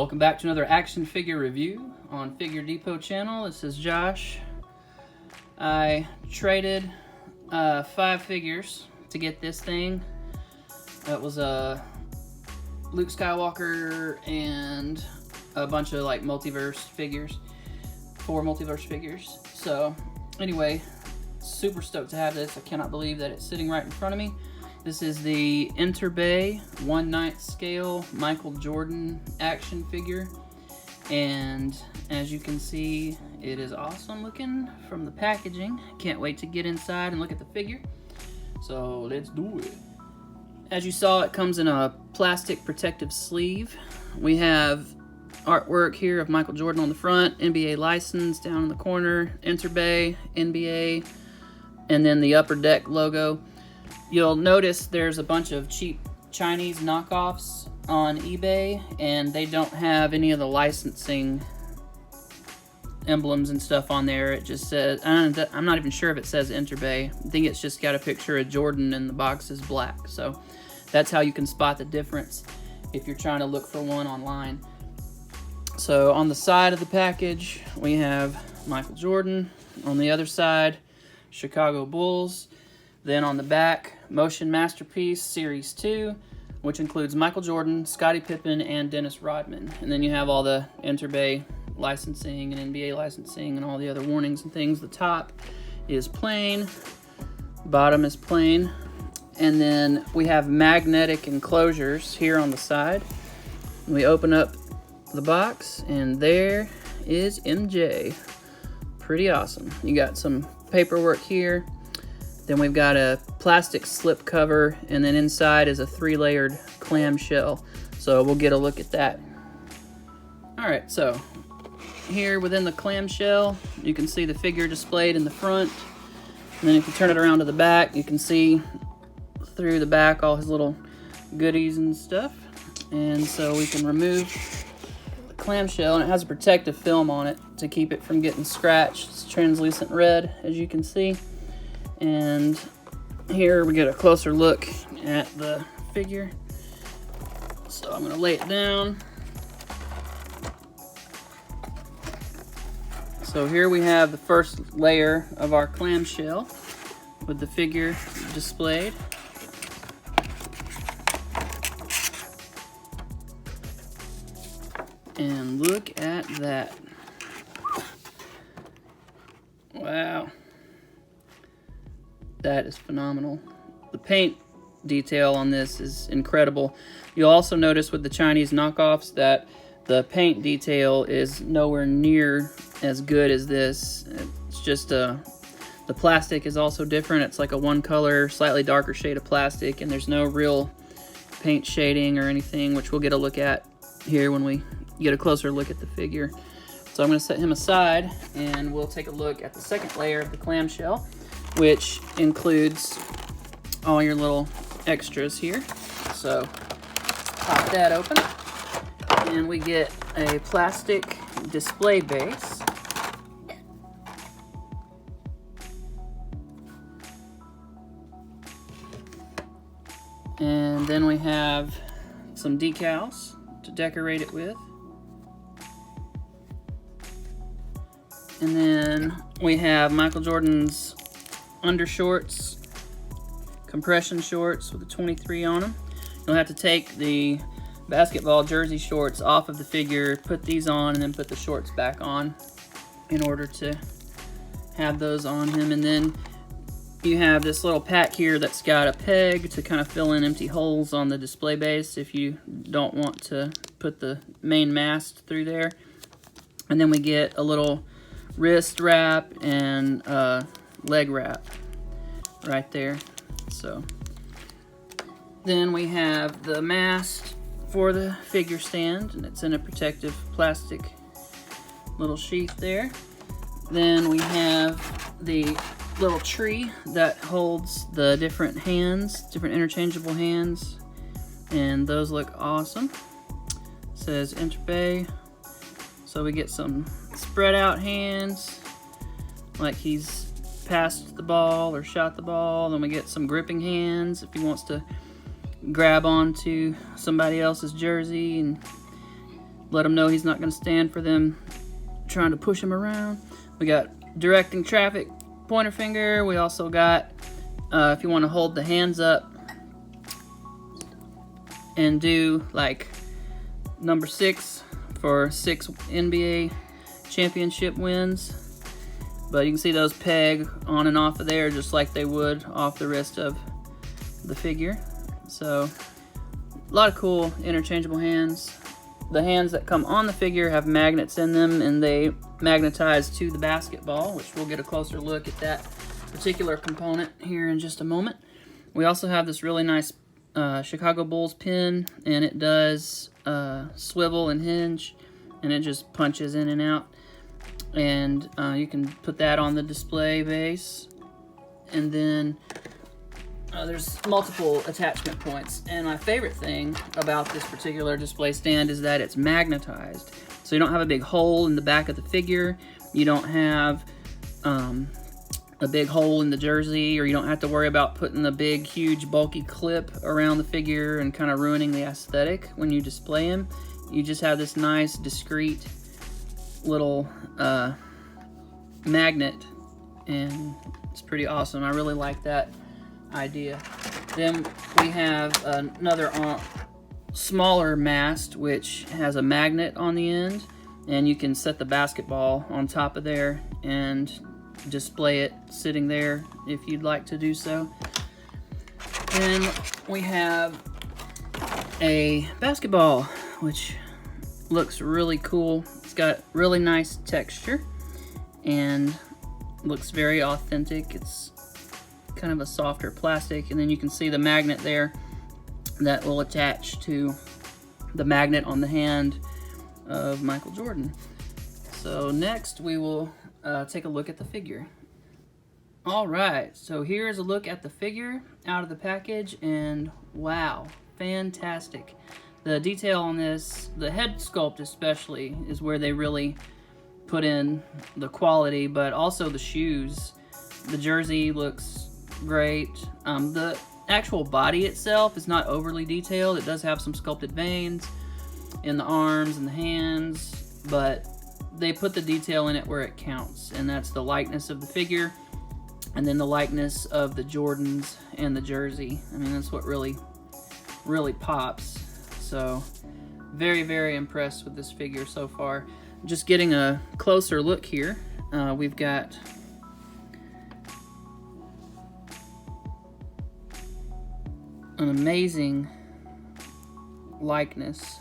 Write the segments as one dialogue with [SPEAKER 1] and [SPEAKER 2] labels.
[SPEAKER 1] Welcome back to another action figure review on Figure Depot channel. This is Josh. I traded 5 figures to get this thing. That was a Luke Skywalker and a bunch of like multiverse figures, 4 multiverse figures. So anyway, super stoked to have this. I cannot believe that it's sitting right in front of me. This is the Enterbay 1/9 scale Michael Jordan action figure, and as you can see, it is awesome looking from the packaging. Can't wait to get inside and look at the figure, so let's do it. As you saw, it comes in a plastic protective sleeve. We have artwork here of Michael Jordan on the front, NBA license down in the corner, Enterbay, NBA, and then the Upper Deck logo. You'll notice there's a bunch of cheap Chinese knockoffs on eBay, and they don't have any of the licensing emblems and stuff on there. It just says, I'm not even sure if it says Enterbay. I think it's just got a picture of Jordan and the box is black. So that's how you can spot the difference if you're trying to look for one online. So on the side of the package, we have Michael Jordan. On the other side, Chicago Bulls. Then on the back, Motion Masterpiece Series 2, which includes Michael Jordan, Scottie Pippen, and Dennis Rodman. And then you have all the Enterbay licensing and NBA licensing and all the other warnings and things. The top is plain, bottom is plain. And then we have magnetic enclosures here on the side. We open up the box, and there is MJ. Pretty awesome. You got some paperwork here. Then we've got a plastic slip cover, and then inside is a 3-layered clamshell. So we'll get a look at that. Alright, so here within the clamshell, you can see the figure displayed in the front. And then if you turn it around to the back, you can see through the back all his little goodies and stuff. And so we can remove the clamshell, and it has a protective film on it to keep it from getting scratched. It's translucent red, as you can see. And here we get a closer look at the figure. So I'm going to lay it down. So here we have the first layer of our clamshell with the figure displayed. And look at that. Wow. That is phenomenal. The paint detail on this is incredible. You'll also notice with the Chinese knockoffs that the paint detail is nowhere near as good as this. It's just the plastic is also different. It's like a one color, slightly darker shade of plastic, and there's no real paint shading or anything, which we'll get a look at here when we get a closer look at the figure. So I'm going to set him aside, and we'll take a look at the second layer of the clamshell, which includes all your little extras here. So pop that open, and we get a plastic display base. And then we have some decals to decorate it with. And then we have Michael Jordan's undershorts, compression shorts with a 23 on them. You'll have to take the basketball jersey shorts off of the figure, put these on, and then put the shorts back on in order to have those on him. And then you have this little pack here that's got a peg to kind of fill in empty holes on the display base if you don't want to put the main mast through there. And then we get a little wrist wrap and leg wrap right there. So then we have the mast for the figure stand, and it's in a protective plastic little sheath there. Then we have the little tree that holds the different hands, different interchangeable hands, and those look awesome. It says Enterbay. So we get some spread out hands, like he's passed the ball or shot the ball. Then we get some gripping hands if he wants to grab onto somebody else's jersey and let him know he's not going to stand for them trying to push him around. We got directing traffic pointer finger. We also got, if you want to hold the hands up and do like number 6 for 6 NBA championship wins. But you can see those peg on and off of there just like they would off the rest of the figure. So a lot of cool interchangeable hands. The hands that come on the figure have magnets in them, and they magnetize to the basketball, which we'll get a closer look at that particular component here in just a moment. We also have this really nice Chicago Bulls pin, and it does swivel and hinge, and it just punches in and out. And you can put that on the display base. And then there's multiple attachment points. And my favorite thing about this particular display stand is that it's magnetized. So you don't have a big hole in the back of the figure. You don't have a big hole in the jersey, or you don't have to worry about putting the big, huge, bulky clip around the figure and kind of ruining the aesthetic when you display him. You just have this nice, discreet little magnet, and it's pretty awesome. I really like that idea. Then we have another smaller mast, which has a magnet on the end, and you can set the basketball on top of there and display it sitting there if you'd like to do so. Then we have a basketball, which looks really cool. It's got really nice texture and looks very authentic. It's kind of a softer plastic, and then you can see the magnet there that will attach to the magnet on the hand of Michael Jordan. So next we will take a look at the figure. Alright, so here's a look at the figure out of the package, and wow, fantastic. The detail on this, the head sculpt especially, is where they really put in the quality, but also the shoes. The jersey looks great. The actual body itself is not overly detailed. It does have some sculpted veins in the arms and the hands, but they put the detail in it where it counts, and that's the likeness of the figure and then the likeness of the Jordans and the jersey. I mean, that's what really pops. So very, very impressed with this figure so far. Just getting a closer look here, we've got an amazing likeness.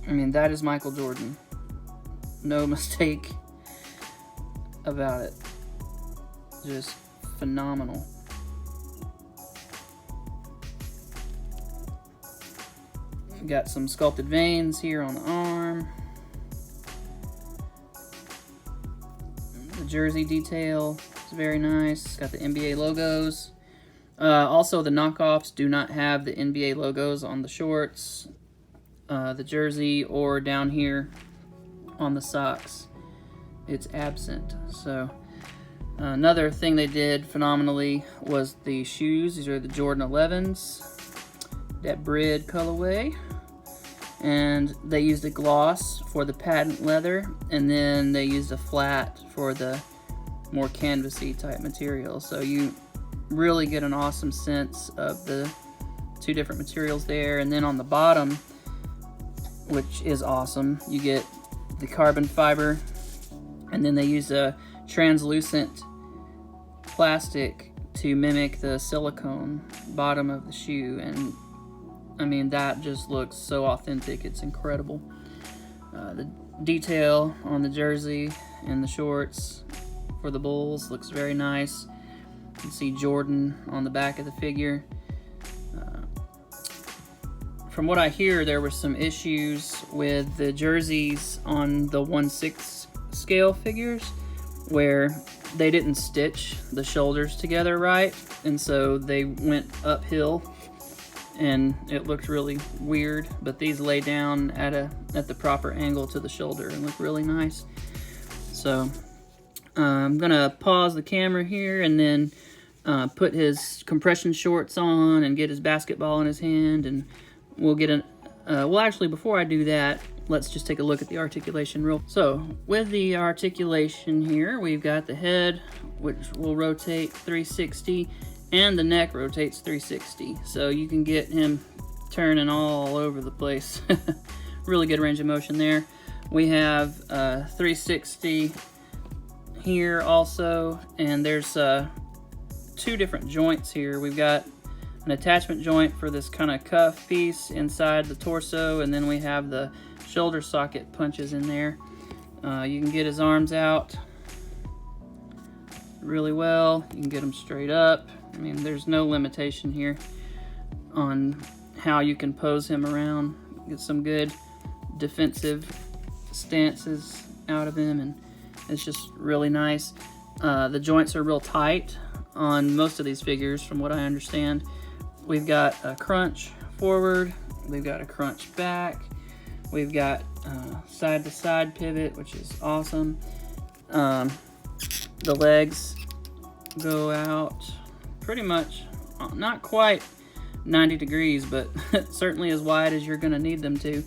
[SPEAKER 1] I mean, that is Michael Jordan. No mistake about it. Just phenomenal. Got some sculpted veins here on the arm. The jersey detail is very nice. It's got the NBA logos. Also, the knockoffs do not have the NBA logos on the shorts, the jersey, or down here on the socks. It's absent. So another thing they did phenomenally was the shoes. These are the Jordan 11s, that bread colorway, and they used a gloss for the patent leather, and then they used a flat for the more canvasy type material. So you really get an awesome sense of the two different materials there. And then on the bottom, which is awesome, you get the carbon fiber, and then they use a translucent plastic to mimic the silicone bottom of the shoe. And I mean, that just looks so authentic. It's incredible. The detail on the jersey and the shorts for the Bulls looks very nice. You can see Jordan on the back of the figure. From what I hear, there were some issues with the jerseys on the 1/6 scale figures where they didn't stitch the shoulders together right, and so they went uphill and it looked really weird. But these lay down at the proper angle to the shoulder and look really nice. So I'm gonna pause the camera here and then put his compression shorts on and get his basketball in his hand, and we'll get an well, actually, before I do that, let's just take a look at the articulation real. So with the articulation here, we've got the head, which will rotate 360, and the neck rotates 360. So you can get him turning all over the place. Really good range of motion there. We have 360 here also, and there's 2 different joints here. We've got an attachment joint for this kind of cuff piece inside the torso, and then we have the shoulder socket punches in there. You can get his arms out really well. You can get them straight up. I mean, there's no limitation here on how you can pose him around. Get some good defensive stances out of him, and it's just really nice. The joints are real tight on most of these figures, from what I understand. We've got a crunch forward, we've got a crunch back, we've got side-to-side pivot, which is awesome. The legs go out pretty much, not quite 90 degrees, but certainly as wide as you're going to need them to.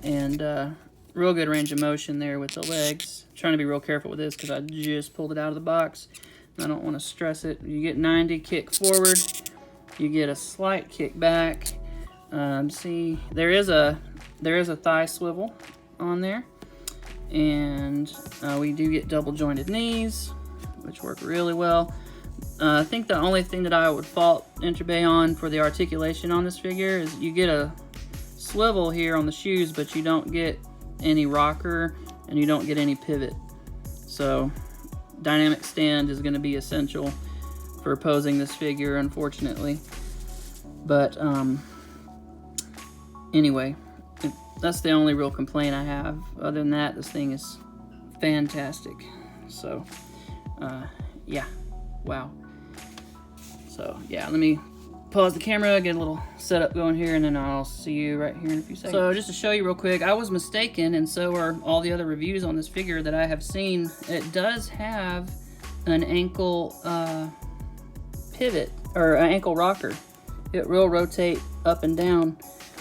[SPEAKER 1] And real good range of motion there with the legs. I'm trying to be real careful with this because I just pulled it out of the box. I don't want to stress it. You get 90, kick forward. You get a slight kick back. See, there is a thigh swivel on there, and we do get double jointed knees, which work really well. I think the only thing that I would fault Enterbay on for the articulation on this figure is you get a swivel here on the shoes, but you don't get any rocker and you don't get any pivot. So dynamic stand is going to be essential for posing this figure, unfortunately. But anyway, that's the only real complaint I have. Other than that, this thing is fantastic. So yeah, wow. So yeah, let me pause the camera, get a little setup going here, and then I'll see you right here in a few seconds. So just to show you real quick, I was mistaken, and so are all the other reviews on this figure that I have seen. It does have an ankle pivot, or an ankle rocker. It will rotate up and down.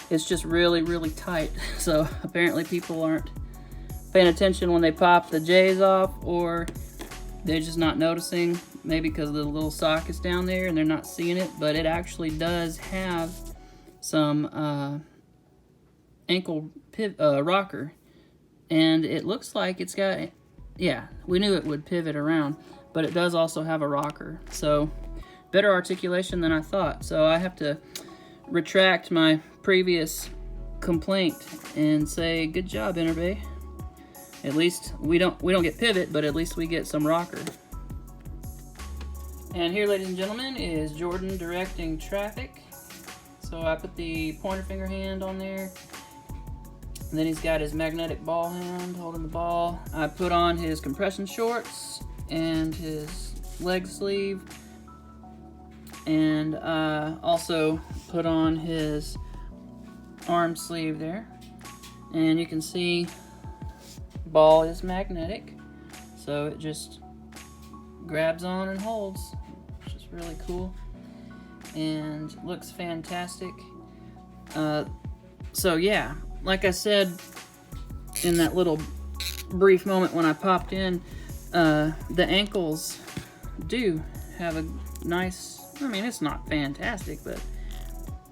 [SPEAKER 1] It's just really, really tight. So apparently people aren't paying attention when they pop the J's off, or they're just not noticing, maybe because the little sock is down there and they're not seeing it. But it actually does have some ankle rocker, and it looks like it's got, yeah, we knew it would pivot around, but it does also have a rocker. So better articulation than I thought. So I have to retract my previous complaint and say good job, Enterbay. At least we don't get pivot, but at least we get some rocker. And here, ladies and gentlemen, is Jordan directing traffic. So I put the pointer finger hand on there, and then he's got his magnetic ball hand holding the ball. I put on his compression shorts and his leg sleeve, and also put on his arm sleeve there. And you can see ball is magnetic, so it just grabs on and holds, which is really cool and looks fantastic. So yeah, like I said in that little brief moment when I popped in, the ankles do have a nice, I mean, it's not fantastic, but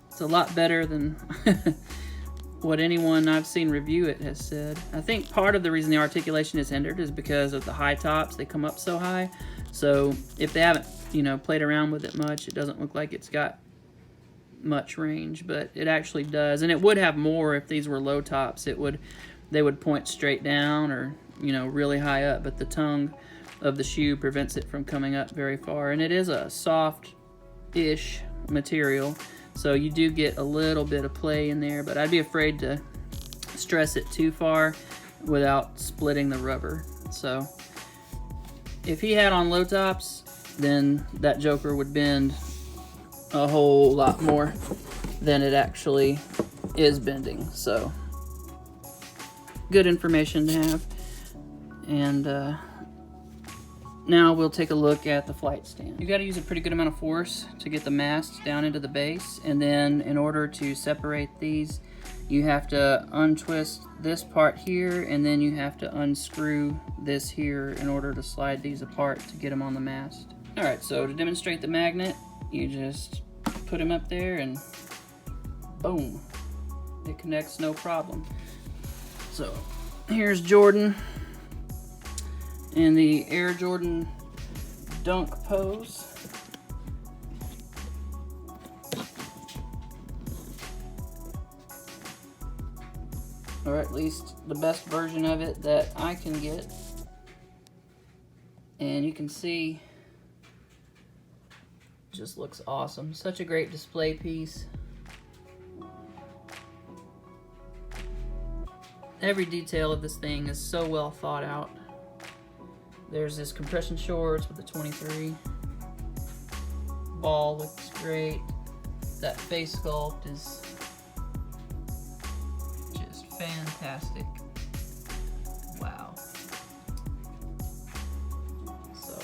[SPEAKER 1] it's a lot better than what anyone I've seen review it has said. I think part of the reason the articulation is hindered is because of the high tops. They come up so high. So if they haven't, played around with it much, it doesn't look like it's got much range, but it actually does. And it would have more if these were low tops. They would point straight down or, really high up, but the tongue of the shoe prevents it from coming up very far. And it is a soft-ish material, so you do get a little bit of play in there, but I'd be afraid to stress it too far without splitting the rubber. So if he had on low tops, then that joker would bend a whole lot more than it actually is bending. So good information to have. And Now we'll take a look at the flight stand. You got to use a pretty good amount of force to get the mast down into the base, and then in order to separate these, you have to untwist this part here, and then you have to unscrew this here in order to slide these apart to get them on the mast. Alright, so to demonstrate the magnet, you just put them up there and boom, it connects no problem. So here's Jordan in the Air Jordan dunk pose. Or at least the best version of it that I can get. And you can see, just looks awesome. Such a great display piece. Every detail of this thing is so well thought out. There's this compression shorts with the 23. Ball looks great. That face sculpt is just fantastic. Wow. So,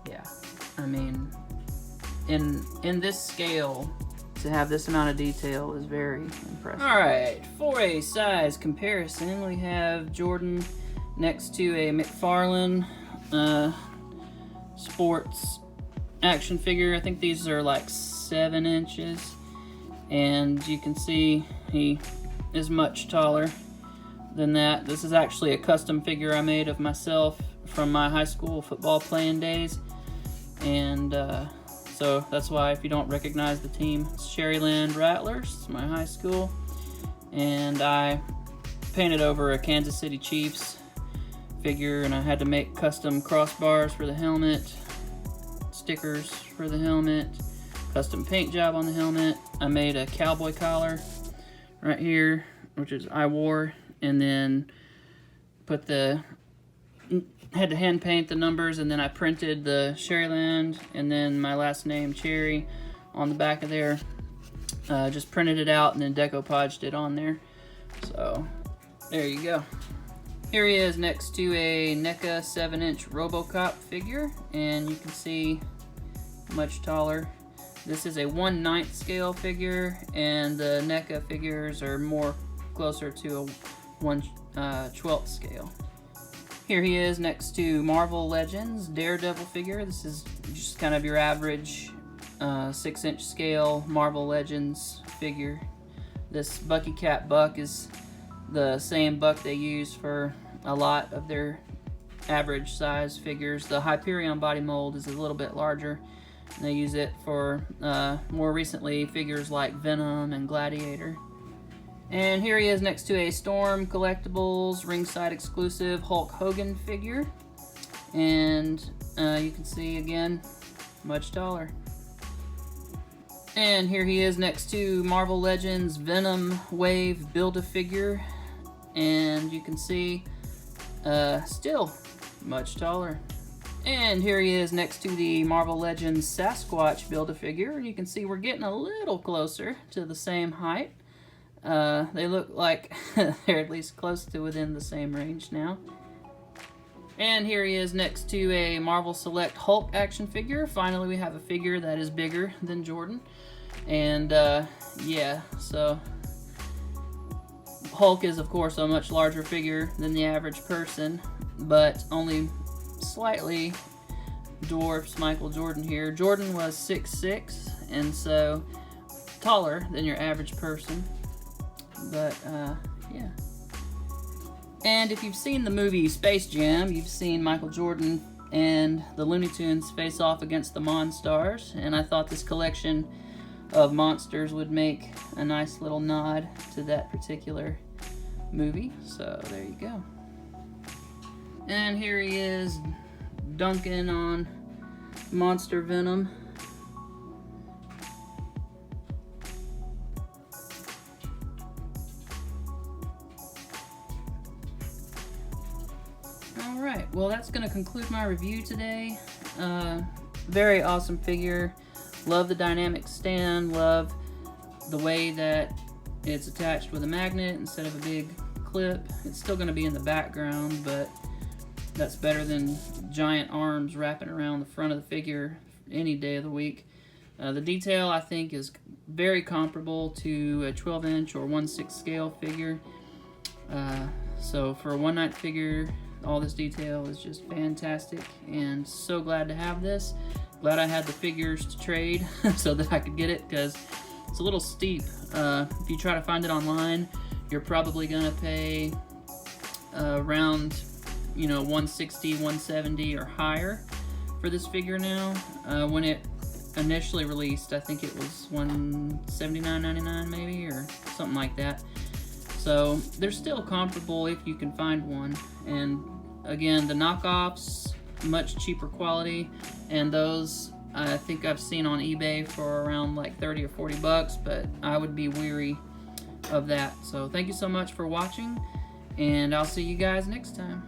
[SPEAKER 1] yeah. I mean, in this scale, to have this amount of detail is very impressive. Alright, for a size comparison, we have Jordan next to a McFarlane sports action figure. I think these are like 7 inches, and you can see he is much taller than that. This is actually a custom figure I made of myself from my high school football playing days, and so that's why if you don't recognize the team, it's Sherryland Rattlers. It's my high school, and I painted over a Kansas City Chiefs figure, and I had to make custom crossbars for the helmet, stickers for the helmet, custom paint job on the helmet. I made a cowboy collar right here, which is I wore, and then had to hand paint the numbers, and then I printed the Sherryland and then my last name Cherry on the back of there. Just printed it out and then decoupaged it on there. So there you go. Here he is next to a NECA 7-inch RoboCop figure, and you can see much taller. This is a 1/9 scale figure, and the NECA figures are more closer to a 1/12 scale. Here he is next to Marvel Legends Daredevil figure. This is just kind of your average 6-inch scale Marvel Legends figure. This Bucky Cat buck is the same buck they use for a lot of their average size figures. The Hyperion body mold is a little bit larger, and they use it for more recently figures like Venom and Gladiator. And here he is next to a Storm Collectibles ringside exclusive Hulk Hogan figure, and you can see again, much taller. And here he is next to Marvel Legends Venom Wave Build-A-Figure, and you can see still much taller. And here he is next to the Marvel Legends Sasquatch Build-A-Figure, and you can see we're getting a little closer to the same height. They look like they're at least close to within the same range now. And here he is next to a Marvel Select Hulk action figure. Finally, we have a figure that is bigger than Jordan. And yeah, so Hulk is of course a much larger figure than the average person, but only slightly dwarfs Michael Jordan here. Jordan was 6'6", and so taller than your average person. But yeah. And if you've seen the movie Space Jam, you've seen Michael Jordan and the Looney Tunes face off against the Monstars, and I thought this collection of monsters would make a nice little nod to that particular movie. So there you go. And here he is dunking on Monster Venom. Alright, well that's going to conclude my review today. Very awesome figure. Love the dynamic stand, love the way that it's attached with a magnet instead of a big clip. It's still going to be in the background, but That's better than giant arms wrapping around the front of the figure any day of the week. The detail, I think, is very comparable to a 12-inch or 1/6 scale figure. So for a one-night figure, all this detail is just fantastic, and so glad to have this. Glad I had the figures to trade so that I could get it, because it's a little steep. If you try to find it online, you're probably gonna pay around, you know, $160, $170 or higher for this figure now. When it initially released, I think it was $179.99 maybe, or something like that. So they're still comparable if you can find one. And again, the knockoffs, much cheaper quality, and those I think I've seen on eBay for around like 30 or 40 bucks, but I would be weary of that. So thank you so much for watching, and I'll see you guys next time.